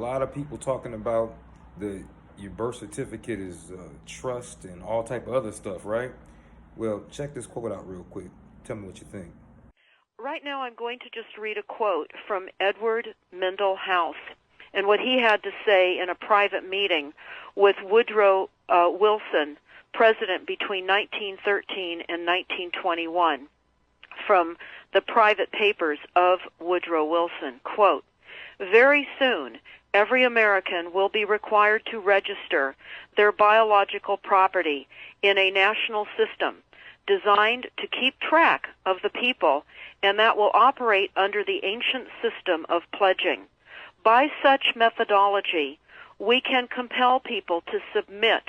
lot of people talking about the your birth certificate is trust and all type of other stuff, right? Well, check this quote out real quick. Tell me what you think. Right now I'm going to just read a quote from Edward Mendell House and what he had to say in a private meeting with Woodrow Wilson, president between 1913 and 1921, from the private papers of Woodrow Wilson. Quote, "Very soon, every American will be required to register their biological property in a national system designed to keep track of the people, and that will operate under the ancient system of pledging. By such methodology, we can compel people to submit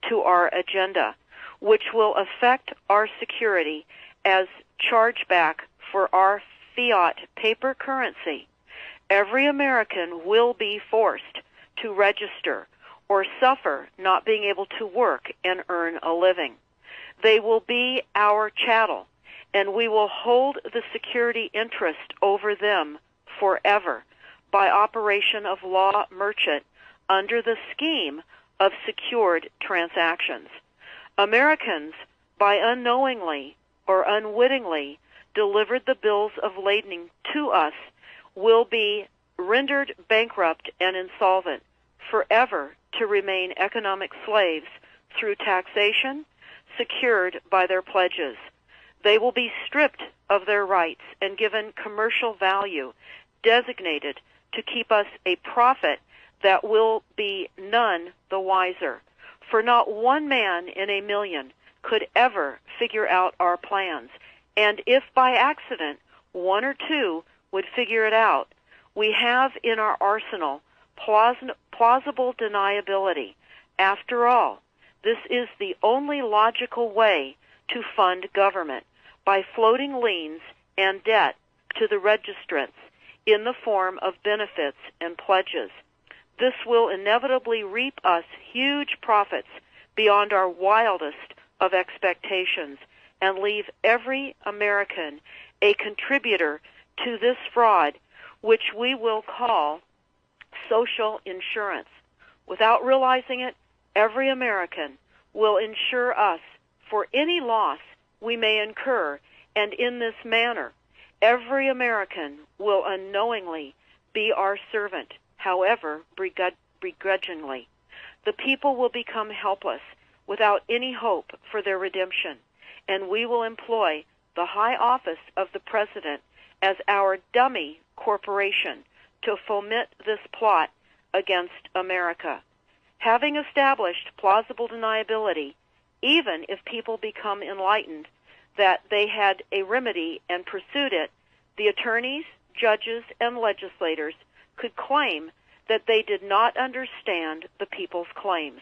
to our agenda, which will affect our security as chargeback for our fiat paper currency. Every American will be forced to register or suffer not being able to work and earn a living. They will be our chattel, and we will hold the security interest over them forever by operation of law merchant under the scheme of secured transactions. Americans, by unknowingly or unwittingly delivered the bills of lading to us, will be rendered bankrupt and insolvent, forever to remain economic slaves through taxation secured by their pledges. They will be stripped of their rights and given commercial value designated to keep us a profit that will be none the wiser. For not one man in a million could ever figure out our plans, and if by accident one or two would figure it out, we have in our arsenal plausible deniability. After all, this is the only logical way to fund government, by floating liens and debt to the registrants in the form of benefits and pledges. This will inevitably reap us huge profits beyond our wildest of expectations and leave every American a contributor to this fraud, which we will call social insurance. Without realizing it, every American will insure us for any loss we may incur, and in this manner, every American will unknowingly be our servant, however begrudgingly. The people will become helpless without any hope for their redemption, and we will employ the high office of the President as our dummy corporation to foment this plot against America. Having established plausible deniability, even if people become enlightened that they had a remedy and pursued it, the attorneys, judges, and legislators could claim that they did not understand the people's claims,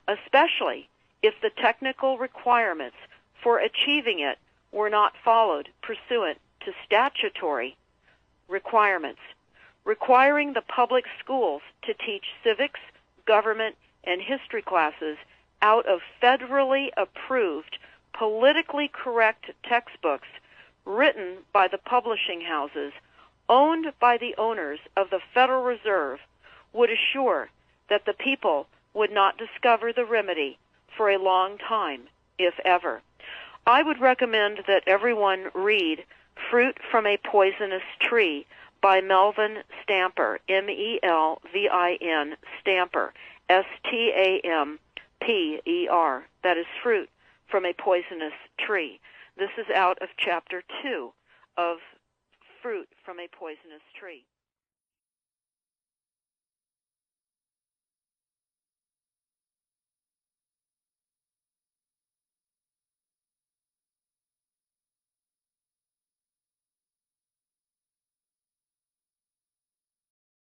especially if the technical requirements for achieving it were not followed pursuant to statutory requirements. Requiring the public schools to teach civics, government, and history classes out of federally approved, politically correct textbooks written by the publishing houses owned by the owners of the Federal Reserve would assure that the people would not discover the remedy for a long time, if ever. I would recommend that everyone read Fruit from a Poisonous Tree by Melvin Stamper, Melvin Stamper, Stamper. That is Fruit from a Poisonous Tree. This is out of Chapter 2 of Fruit from a Poisonous Tree.